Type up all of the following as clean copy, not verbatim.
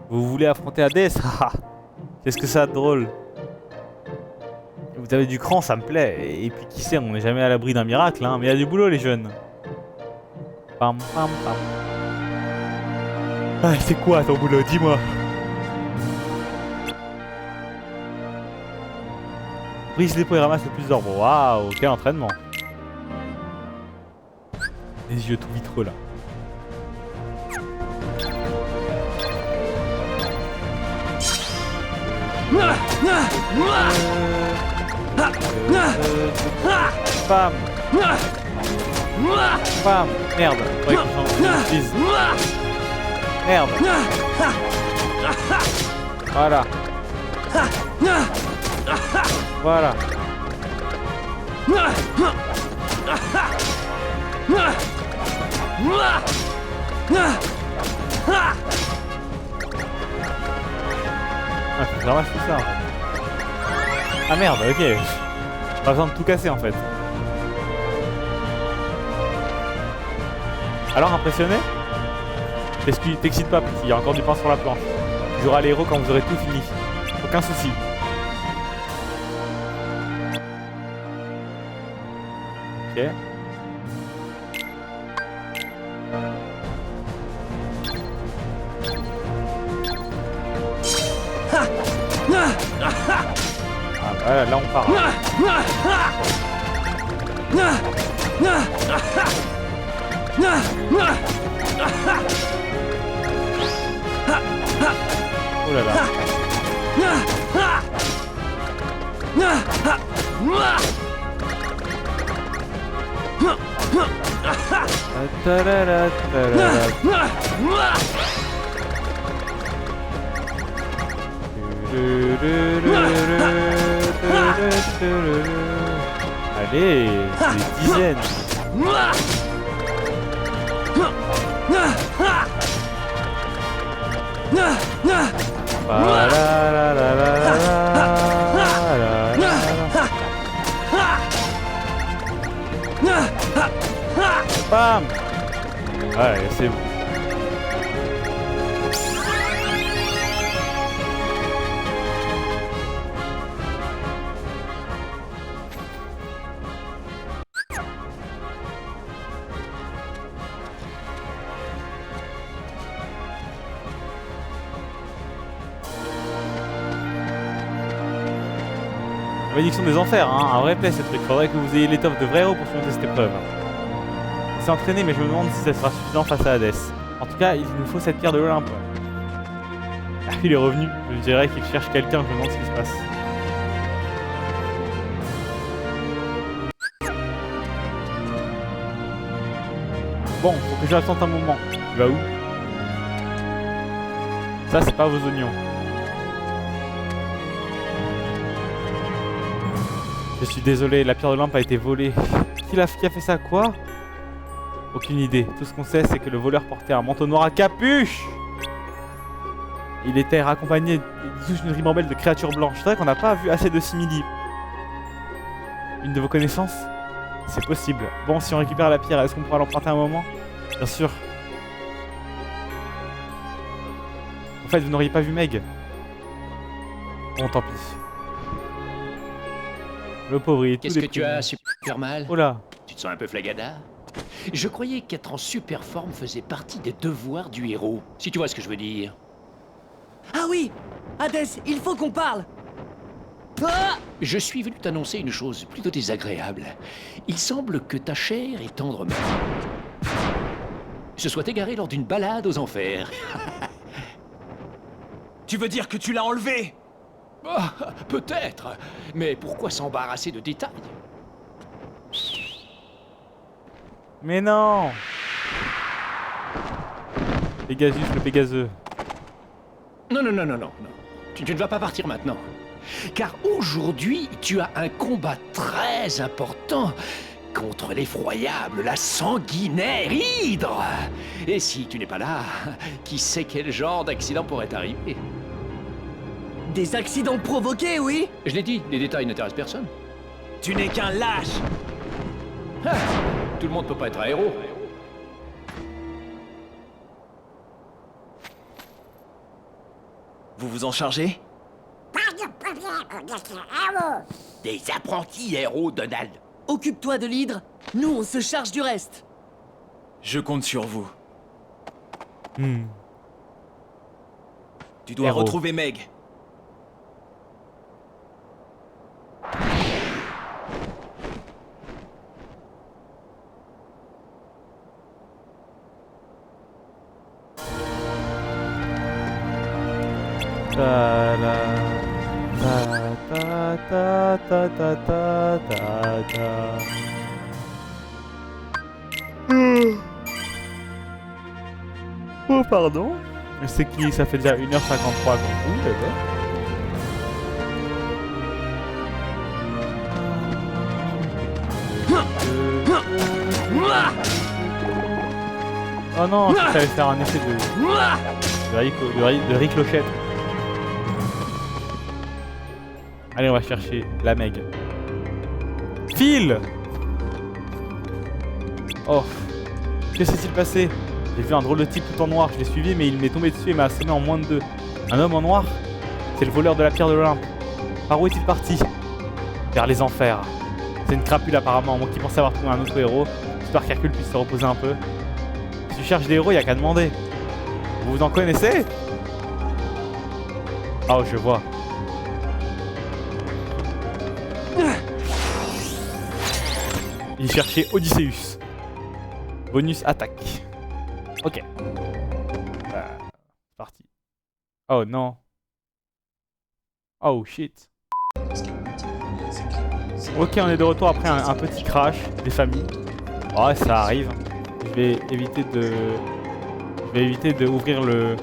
Vous voulez affronter Hades? Qu'est-ce que ça a de drôle? Vous avez du cran, ça me plaît. Et puis qui sait, on n'est jamais à l'abri d'un miracle, hein. Mais il y a du boulot, les jeunes. Pam pam pam. Ah, c'est quoi ton boulot? Dis-moi. Brise les pots et ramasse le plus d'or. Waouh, quel entraînement. Les yeux tout vitreux là. Bam. Bam. Merde. Ouais, merde. Voilà. Voilà. Ah, faut que je ramasse tout ça. Ah merde, ok. Pas besoin de tout casser en fait. Alors, impressionné? T'excite pas, petit, il y a encore du pain sur la planche. Tu joueras les héros quand vous aurez tout fini. Aucun souci. Ok. Ah voilà, là on part. Oh là là. Allez, des dizaines. Bam. Ouais, c'est bon. La malédiction des enfers, hein, un vrai play ce truc. Faudrait que vous ayez l'étoffe de vrai héros pour surmonter cette épreuve. On s'est entraîné, mais je me demande si ça sera suffisant face à Hades. En tout cas, il nous faut cette pierre de l'Olympe. Ah, il est revenu. Je dirais qu'il cherche quelqu'un, je me demande ce qui se passe. Bon, faut que j'attende un moment. Tu vas où? Ça, c'est pas vos oignons. Je suis désolé, la pierre de l'Olympe a été volée. Qui a fait ça, quoi? Aucune idée. Tout ce qu'on sait, c'est que le voleur portait un manteau noir à capuche. Il était accompagné d'une ribambelle de créatures blanches. C'est vrai qu'on n'a pas vu assez de simili. Une de vos connaissances? C'est possible. Bon, si on récupère la pierre, est-ce qu'on pourra l'emprunter un moment? Bien sûr. En fait, vous n'auriez pas vu Meg? Bon, tant pis. Le pauvre, il est tout Qu'est-ce que tu as super mal? Oh là. Tu te sens un peu flagada? Je croyais qu'être en super forme faisait partie des devoirs du héros, si tu vois ce que je veux dire. Ah oui! Hades, il faut qu'on parle! Ah! Je suis venu t'annoncer une chose plutôt désagréable. Il semble que ta chère et tendre mère se soit égarée lors d'une balade aux enfers. Tu veux dire que tu l'as enlevé? Ah, peut-être, mais pourquoi s'embarrasser de détails? Mais non! Pégasus, le Pégaseux. Non, non, non, non, non, non. Tu ne vas pas partir maintenant. Car aujourd'hui, tu as un combat très important contre l'effroyable, la sanguinaire hydre. Et si tu n'es pas là, qui sait quel genre d'accident pourrait arriver? Des accidents provoqués, oui? Je l'ai dit, les détails n'intéressent personne. Tu n'es qu'un lâche! Ah, tout le monde peut pas être un héros. Vous vous en chargez? Pas de problème, Mr. Arrow. Des apprentis héros, Donald. Occupe-toi de l'hydre, nous on se charge du reste. Je compte sur vous. Tu dois Héros. retrouver Meg. Ta la ta ta ta ta ta ta ta. Oh pardon. C'est qui? Ça fait déjà 1h53 qu'on joue, bébé. Oh non, je savais faire un effet de riclochette. Allez, on va chercher la Meg. Phil! Oh, que s'est-il passé? J'ai vu un drôle de type tout en noir, je l'ai suivi mais il m'est tombé dessus et m'a assommé en moins de 2. Un homme en noir? C'est le voleur de la pierre de l'Olympe. Par où est-il parti? Vers les enfers. C'est une crapule apparemment, moi qui pensais avoir trouvé un autre héros. J'espère qu'Hercule puisse se reposer un peu. Si tu cherches des héros, y a qu'à demander. Vous en connaissez? Oh, je vois. Il cherchait Odysseus. Bonus attaque. Ok. C'est parti. Oh non. Oh shit. Ok, on est de retour après un petit crash des familles. Oh, ça arrive. Je vais éviter de ouvrir le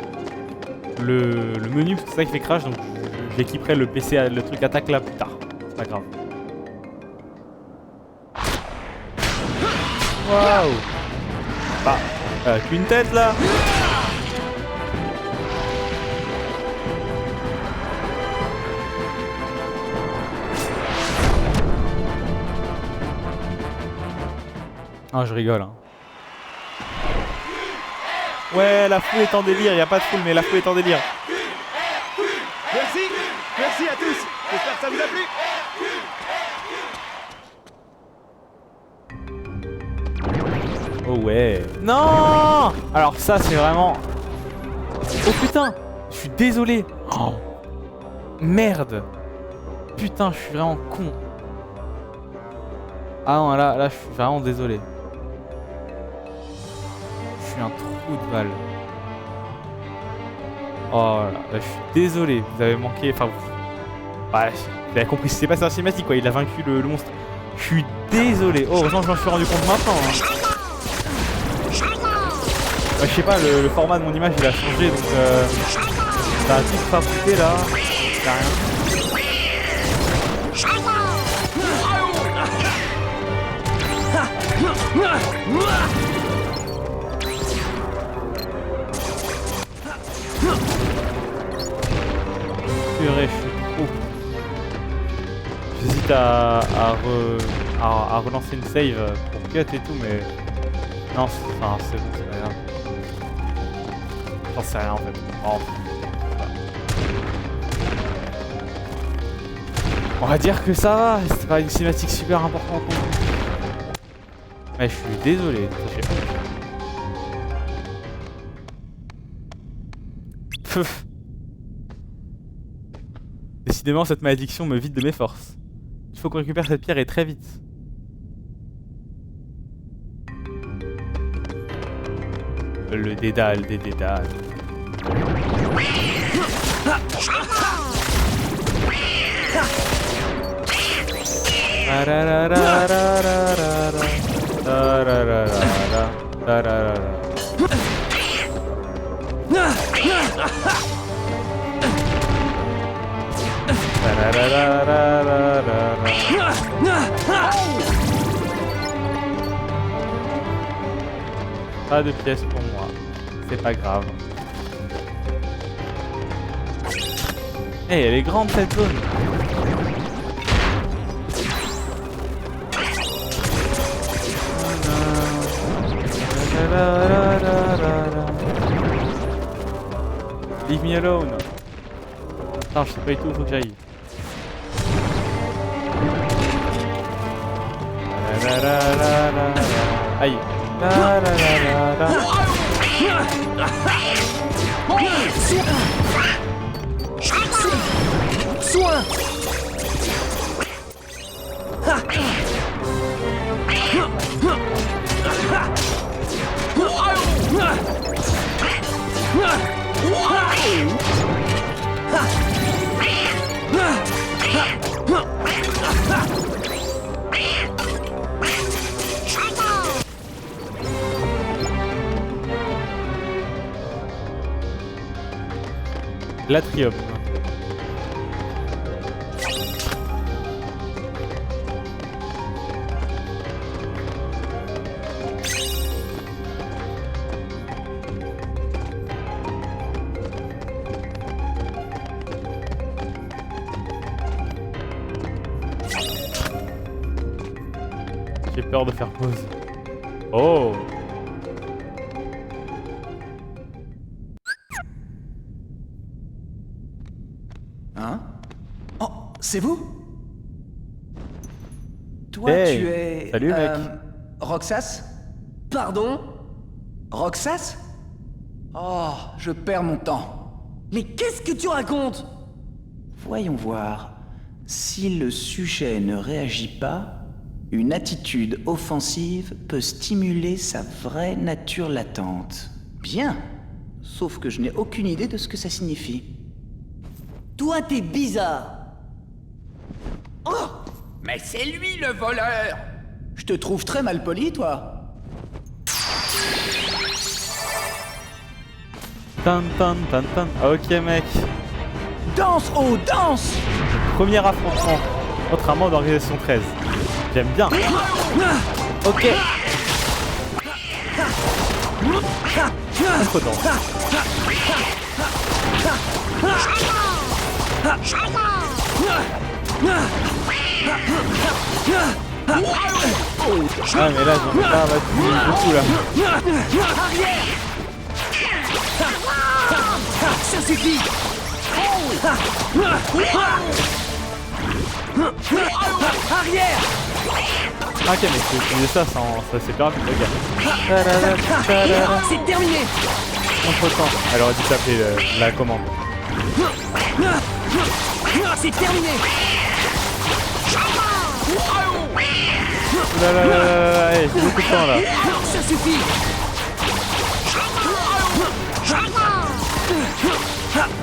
menu parce que c'est ça qui fait crash, donc j'équiperai le PC, le truc attaque là plus tard. C'est pas grave. Waouh. Bah, qu'une tête là. Ah, je rigole, hein. Ouais, la foule est en délire, y a pas de foule, mais la foule est en délire. Merci, merci à tous. J'espère que ça vous a plu. Oh ouais. Non. Alors ça, c'est vraiment... Oh putain. Je suis désolé. Oh. Merde. Putain, je suis vraiment con. Ah non, là, je suis vraiment désolé. Je suis un trou de balle. Oh là, je suis désolé. Vous avez manqué... Enfin, ouais, vous avez compris, c'est pas ça cinématique quoi. Il a vaincu le monstre. Je suis désolé. Oh, heureusement que je m'en suis rendu compte maintenant. Hein. Ouais, je sais pas, le format de mon image il a changé donc ça a tout papoté là. Y'a rien. Purée, je suis trop. J'hésite à relancer une save pour cut et tout, mais non, c'est bon, c'est pas grave. J'en sais rien en fait. Oh. On va dire que ça va, c'était pas une cinématique super importante. Mais je suis désolé. Pfff. Décidément, cette malédiction me vide de mes forces. Il faut qu'on récupère cette pierre et très vite. Le dédale des dédales. Pas de pièces pour moi, c'est pas grave. Eh, hey, elle est grande cette zone. Leave me alone. Non, je sais pas du tout où faut que j'aille. La la la la la. Aïe. La la la la la. Soin. L'atrium. J'ai peur de faire pause. Oh! Hein? Oh, c'est vous? Toi, Hey, tu es... salut, mec. Roxas? Pardon? Roxas? Oh, je perds mon temps. Mais qu'est-ce que tu racontes? Voyons voir. Si le sujet ne réagit pas, une attitude offensive peut stimuler sa vraie nature latente. Bien. Sauf que je n'ai aucune idée de ce que ça signifie. Toi, t'es bizarre. Oh! Mais c'est lui le voleur! Je te trouve très mal poli, toi. Tan tan tan tan. Ok, mec. Danse, oh, danse! Premier affrontement. Contrairement d'Organisation 13. J'aime bien. Ok. Contre-danse. Ah mais là j'en ai pas battu beaucoup là. Ça suffit. Arrière. Ok mais je peux utiliser ça sans... ça c'est pas rapide, ok. C'est terminé. Contre-temps. Elle aurait dû taper la commande. C'est terminé. Là là là là là, hey, j'ai beaucoup de temps là. Ça suffit.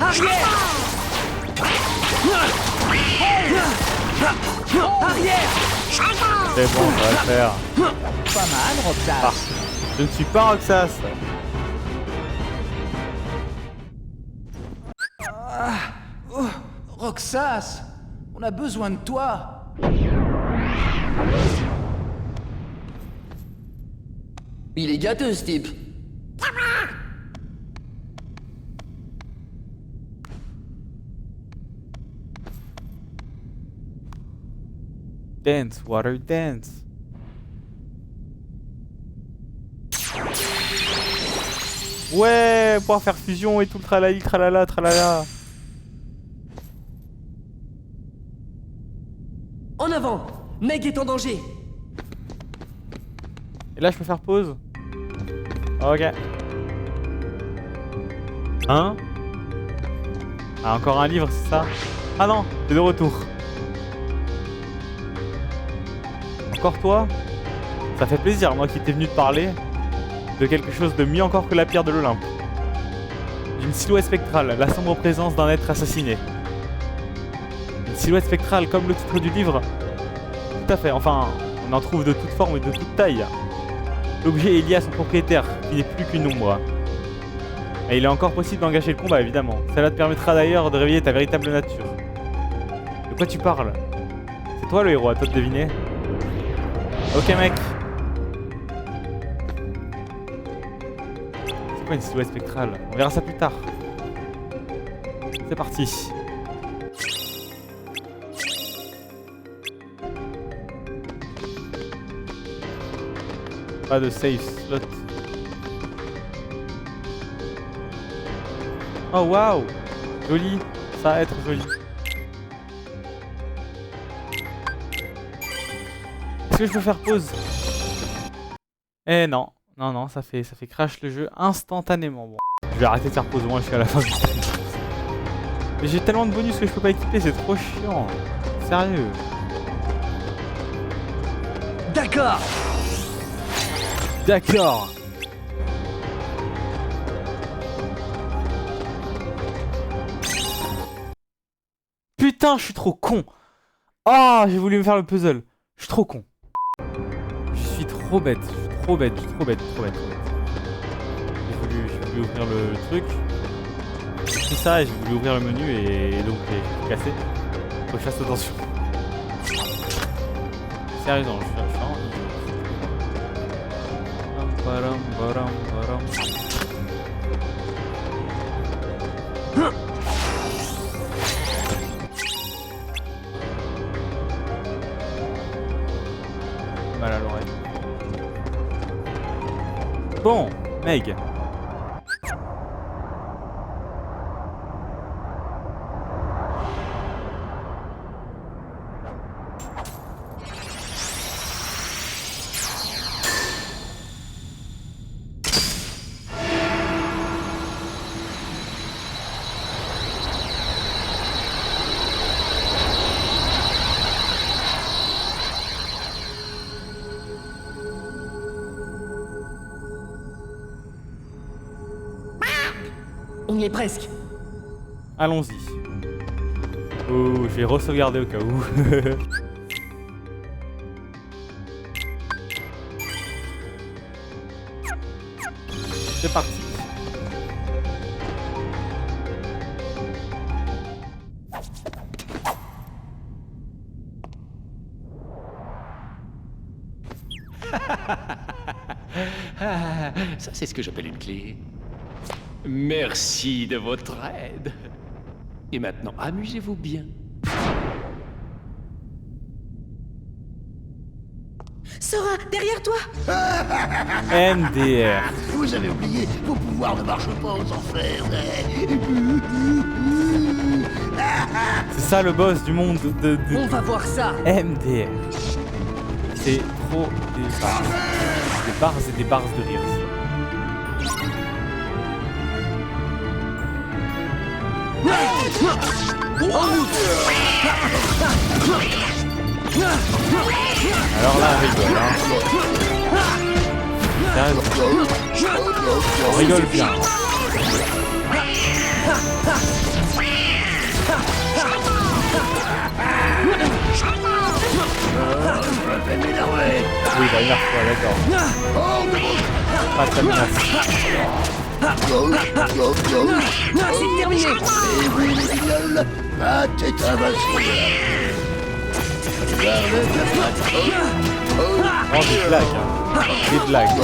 Arrière. Arrière. C'est bon, ça va le faire. Pas mal, Roxas. Ah, je ne suis pas Roxas. Roxas, on a besoin de toi. Il est gâteux, ce type. Dance, water dance. Ouais, pouvoir faire fusion et tout le tralali, tralala, tralala. En avant. Meg est en danger. Et là, je peux faire pause. Ok. Hein? Ah, encore un livre, c'est ça? Ah non, t'es de retour. Encore toi? Ça fait plaisir, moi qui t'ai venu te parler de quelque chose de mieux encore que la pierre de l'Olympe. D'une silhouette spectrale, la sombre présence d'un être assassiné. Une silhouette spectrale comme le titre du livre? Tout à fait, enfin, on en trouve de toutes formes et de toutes tailles. L'objet est lié à son propriétaire, qui n'est plus qu'une ombre. Et il est encore possible d'engager le combat, évidemment. Cela te permettra d'ailleurs de réveiller ta véritable nature. De quoi tu parles? C'est toi le héros, à toi de deviner. Ok mec. C'est quoi une silhouette spectrale? On verra ça plus tard. C'est parti. Pas de safe slot. Oh waouh! Joli. Ça va être joli. Est-ce que je peux faire pause? Eh non, non, non, ça fait crash le jeu instantanément. Bon, je vais arrêter de faire pause au moins jusqu'à la fin du stream. Mais j'ai tellement de bonus que je peux pas équiper, c'est trop chiant. Sérieux. D'accord. D'accord. Putain, je suis trop con. Ah, j'ai voulu me faire le puzzle. Je suis trop con. Je suis trop bête. Je suis trop bête. Je suis trop bête. Trop bête. J'ai voulu ouvrir le truc. J'ai fait ça et j'ai voulu ouvrir le menu et donc j'ai cassé. Faut que je fasse attention. Sérieusement, je suis vraiment mal à l'oreille. Bon, Meg. On y est presque. Allons-y. Oh, je vais re-sauvegarder au cas où. C'est parti. Ça, c'est ce que j'appelle une clé. Merci de votre aide. Et maintenant, amusez-vous bien. Sora, derrière toi. MDR. Vous avez oublié, vos pouvoirs ne marchent pas aux enfers. C'est ça le boss du monde de On va voir ça. MDR. C'est trop des barres. Des barres et des barres de rire. Alors là, on rigole, hein. Sérieux. On rigole bien. Oui, bah une fois, d'accord. Pas très menace. C'est terminé. Et vous, les guignols, battez un vacille. Oh, des blagues, hein. Des blagues.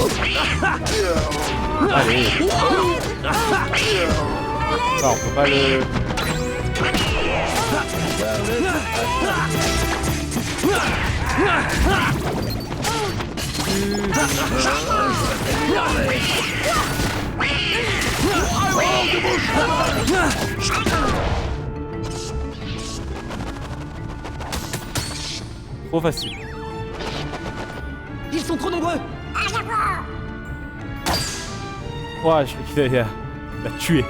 Allez. Non, on peut pas le... Trop facile. Ils sont trop nombreux. Ouais, je crois qu'il a tué.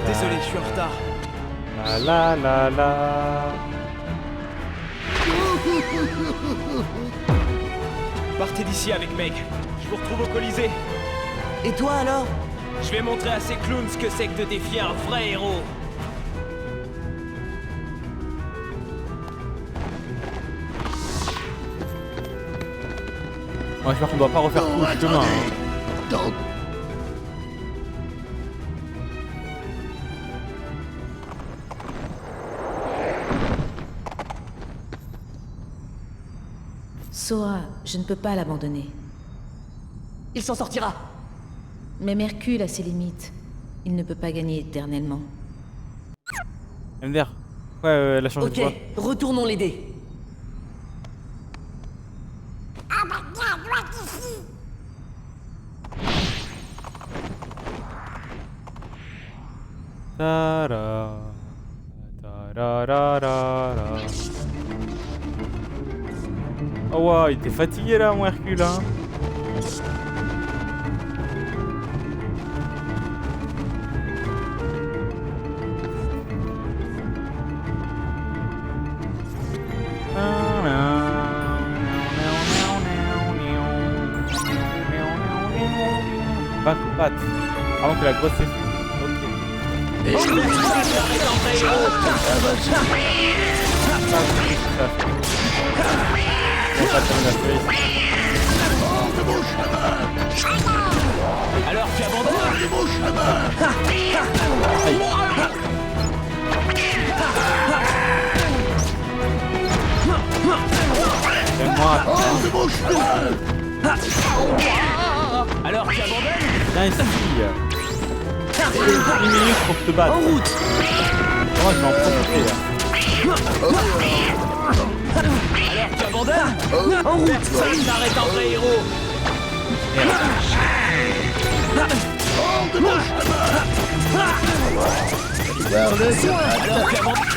Désolé, je suis en retard. La la la la. Partez d'ici avec Meg. Je vous retrouve au Colisée. Et toi alors? Je vais montrer à ces clowns ce que c'est que de défier un vrai héros. Ouais, j'espère qu'on doit pas refaire tout le chemin. Hein. Donc, Sora, je ne peux pas l'abandonner. Il s'en sortira. Mais Mercule a ses limites. Il ne peut pas gagner éternellement. MDR. Ouais, elle a changé Ok, de voix. retournons l'aider. Ah bah, viens, toi qui Ta-ra. Ta-ra-ra-ra-ra. Oh wow, il était fatigué là mon Hercule hein. Bac aux pattes. Avant que la grosse s'effondre. Ok. Alors tu abandonnes? Alors tu abandonnes? Viens ici. Une minute pour te battre. En route. Moi je vais en profiter là. Alors tu abandonnes? En route. Personne n'arrête un vrai héros. Voir le gars. Alors tu abandonnes?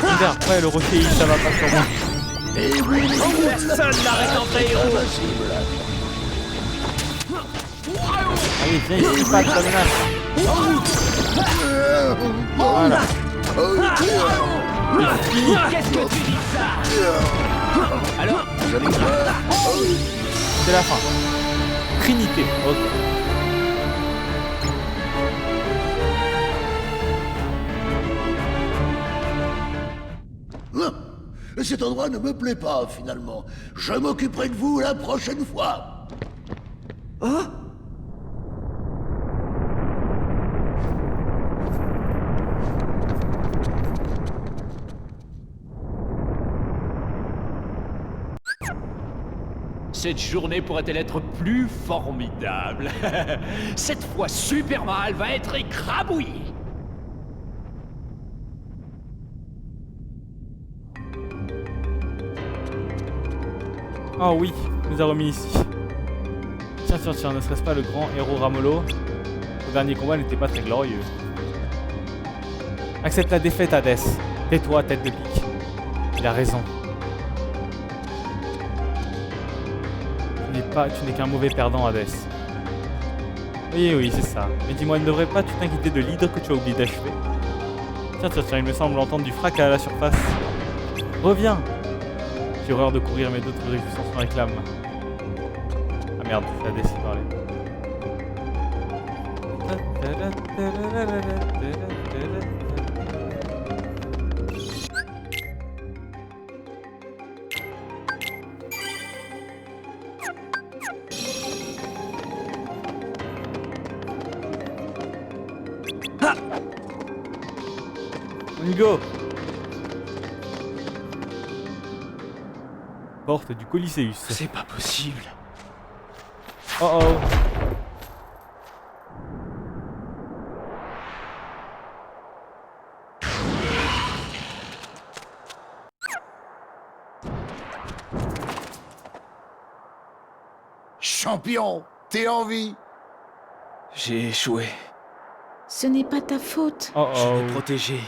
Regarde, ouais le rocher ça va pas sur moi. Et oui, Personne n'arrête un vrai héros. impossible. Allez viens ici, pas de ta menace. Voilà. Qu'est-ce que tu dis de ça? Alors Vous allez voir. C'est la fin. Trinité, ok. Cet endroit ne me plaît pas, finalement. Je m'occuperai de vous la prochaine fois. Oh. Cette journée pourrait-elle être plus formidable? Cette fois, Superman va être écrabouillé. Oh oui, il nous a remis ici. Tiens, tiens, tiens, ne serait-ce pas le grand héros Ramolo? Son dernier combat n'était pas très glorieux. Accepte la défaite, Hadès. Tais-toi, tête de pique. Il a raison. Tu n'es qu'un mauvais perdant, Hadès. Oui, oui, c'est ça. Mais dis-moi, ne devrais pas tu t'inquiéter de l'hydre que tu as oublié d'achever? Tiens, tiens, tiens, il me semble entendre du fracas à la surface. Reviens! J'ai horreur de courir, mais d'autres réjouissances me réclament. Ah merde, c'est Hadès qui parlait. On y go! Porte du Coliseus. C'est pas possible. Oh oh! Champion, t'es en vie. J'ai échoué. Ce n'est pas ta faute. Oh Je oh! n'ai protégé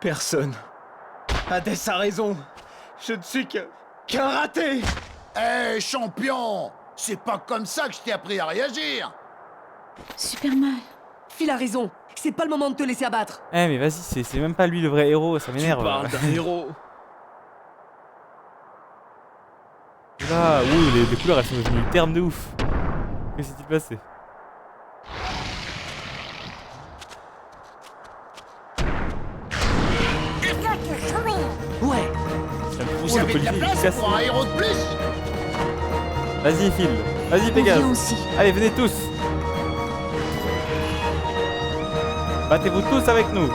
personne. Hadès a raison. Je ne suis qu'un raté. Hé, champion, c'est pas comme ça que je t'ai appris à réagir. Super mal. Phil a raison. C'est pas le moment de te laisser abattre. Eh mais vas-y, c'est même pas lui le vrai héros, ça Tu m'énerve. parles d'un héros. Là, ouh, les couleurs elles sont devenues ternes de ouf. Que s'est-il passé? Ouais. Vous avez de la place pour un héros de plus. Vas-y, Phil. Vas-y, On Pégase. vient aussi. Allez, venez tous. Battez-vous tous avec nous.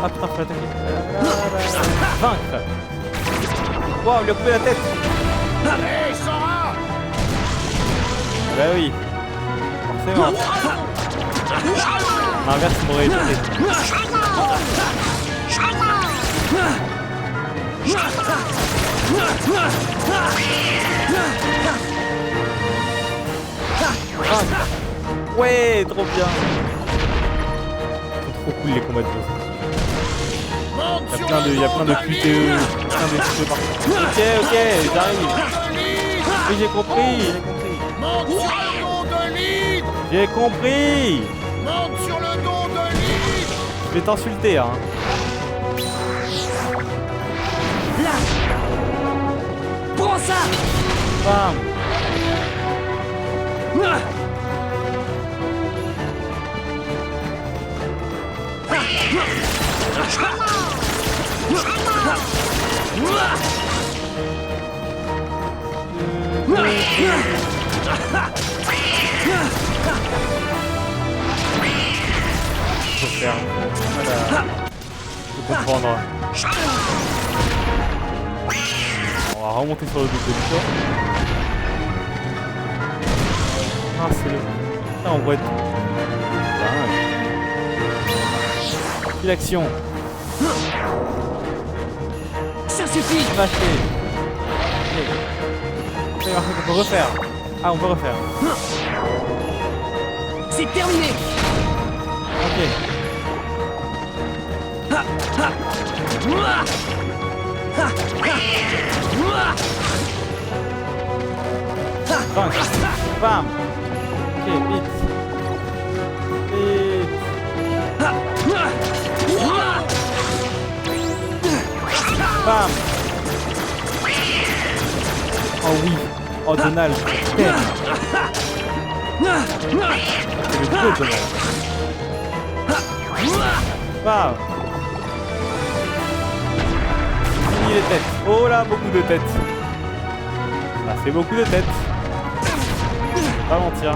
Ah putain, faut l'attaquer. Vaincre. Wow, on lui a coupé la tête. Hé, Sora! Bah oui. Forcément. L'inverse m'aurait étonné. Ouais, trop bien. C'est trop cool les combats de boss. Il y a plein de QTE, plein de QTE partout. Ok, j'arrive. Oui, j'ai compris. Monte sur le dos de Lyd! J'ai compris. Monte sur le dos de Lyd! Je vais t'insulter, hein. Là. Prends ça. Bam. Faut faire. Voilà. Faut comprendre. On va remonter sur le dos de l'histoire. Ah, c'est le. Là, on voit tout. Puis l'action. Ça suffit. Lâcher. C'est marqué qu'on peut refaire. Ah, on peut refaire. C'est terminé. Ok. Bam. Ok, vite. Bam. Oh oui. Oh Donald. Damn. C'est le gros Donald. Bam. Fini les têtes. Oh là, beaucoup de têtes. Ça fait beaucoup de têtes. Pas mentir.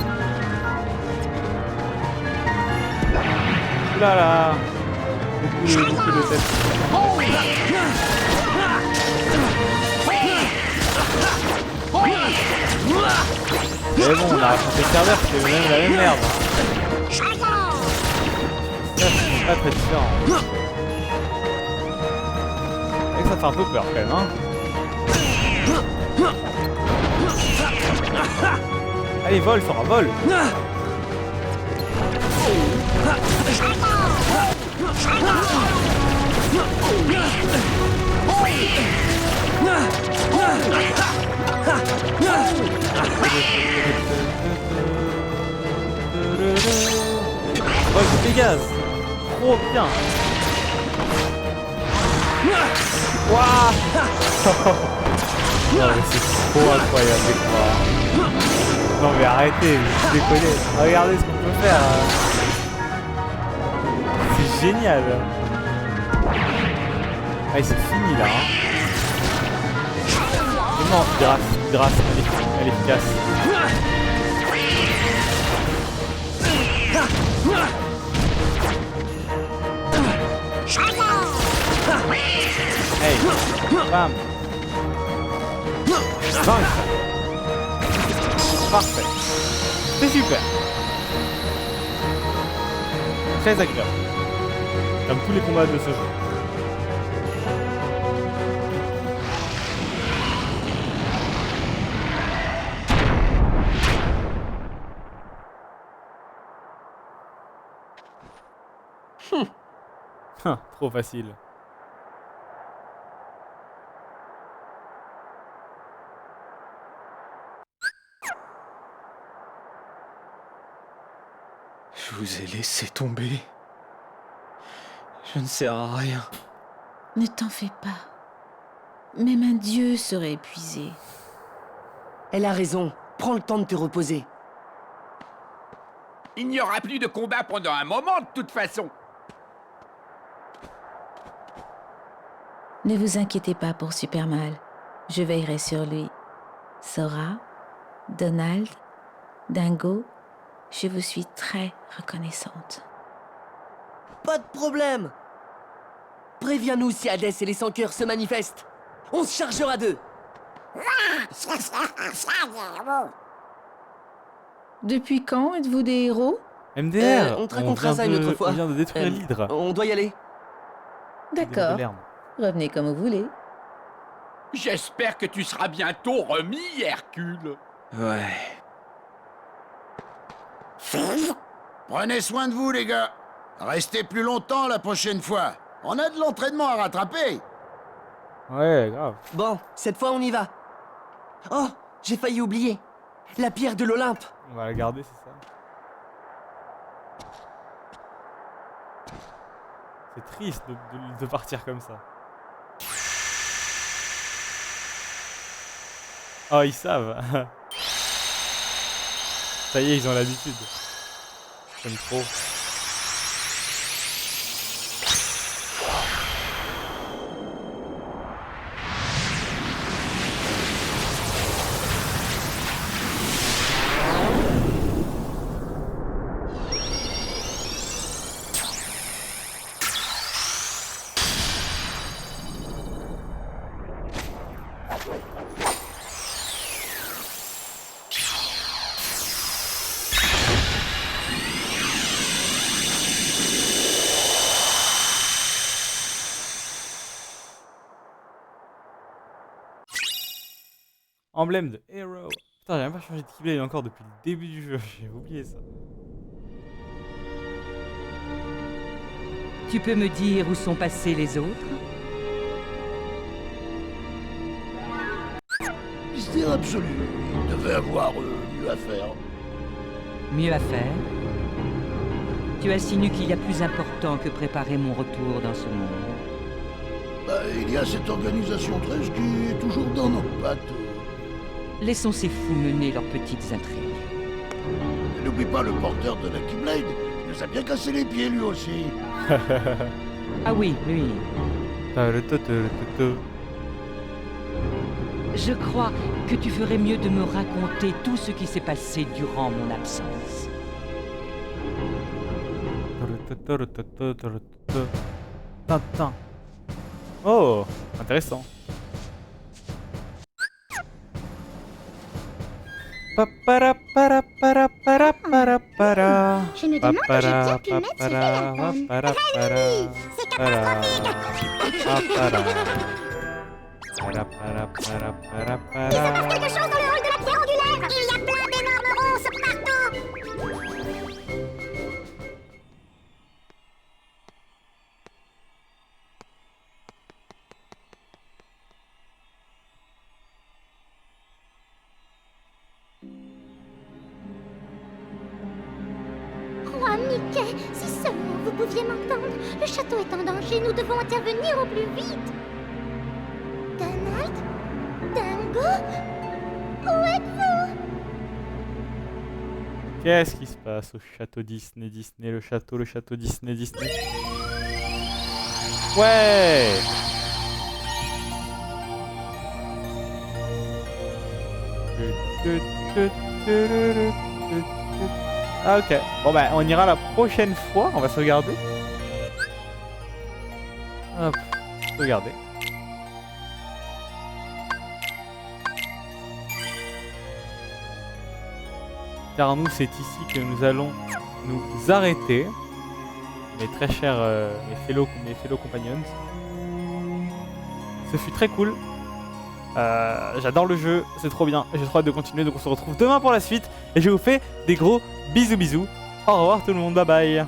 Ouh là là. Beaucoup de têtes. Mais bon, on a raconté le serveur, c'est même la même merde. Ça, c'est pas très différent. Et ça fait un peu peur quand même, hein. Allez, vole, Sora, vole. Oh, je dégage. Trop bien. Waouh. Non mais c'est trop incroyable les combats. Non mais arrêtez, vous déconnez. Regardez ce qu'on peut faire. C'est génial. Allez, c'est fini là. Non, grâce, elle est efficace. Hey, bam. Vaincre. Parfait. C'est super. Très agréable. Comme tous les combats de ce jeu. Trop facile. Je vous ai laissé tomber. Je ne sers à rien. Ne t'en fais pas. Même un dieu serait épuisé. Elle a raison. Prends le temps de te reposer. Il n'y aura plus de combat pendant un moment de toute façon. Ne vous inquiétez pas pour Supermal. Je veillerai sur lui. Sora, Donald, Dingo, je vous suis très reconnaissante. Pas de problème. Préviens-nous si Hadès et les sans-cœurs se manifestent. On se chargera d'eux. Depuis quand êtes-vous des héros? MDR, on te racontera ça une autre fois. On vient de détruire l'hydre. On doit y aller. D'accord. Revenez comme vous voulez. J'espère que tu seras bientôt remis, Hercule. Ouais. Prenez soin de vous, les gars. Restez plus longtemps la prochaine fois. On a de l'entraînement à rattraper. Ouais, grave. Bon, cette fois on y va. Oh, j'ai failli oublier. La pierre de l'Olympe. On va la garder, c'est ça. C'est triste de partir comme ça. Oh, ils savent. Ça y est, ils ont l'habitude. J'aime trop. Emblème de Hero. Putain, j'ai même pas changé de Keyblade encore depuis le début du jeu. J'ai oublié ça. Tu peux me dire où sont passés les autres? Mystère absolu. Il devait avoir mieux à faire. Mieux à faire? Tu insinues qu'il y a plus important que préparer mon retour dans ce monde? Bah, il y a cette organisation 13 qui est toujours dans nos pattes. Laissons ces fous mener leurs petites intrigues. Et n'oublie pas le porteur de la Keyblade. Il nous a bien cassé les pieds lui aussi. Ah oui, lui. Je crois que tu ferais mieux de me raconter tout ce qui s'est passé durant mon absence. Tintin. Oh, intéressant. Je me demande que j'ai bien pu mettre ce téléphone. Allez, c'est catastrophique. Ils ont fait quelque chose dans le hall de la pierre angulaire. Il y a plein d'énormes ronces partout. Roi Mickey, si seulement vous pouviez m'entendre. Le château est en danger, nous devons intervenir au plus vite. Donald? Dingo? Où êtes-vous? Qu'est-ce qui se passe au château Disney, le château Disney. Ouais. Ah ok, bon bah on ira la prochaine fois, on va sauvegarder. Hop, sauvegarder. Car nous c'est ici que nous allons nous arrêter. Mes très chers mes fellow compagnons. Ce fut très cool. J'adore le jeu, c'est trop bien, j'ai trop hâte de continuer, donc on se retrouve demain pour la suite et je vous fais des gros bisous. Au revoir tout le monde, bye bye.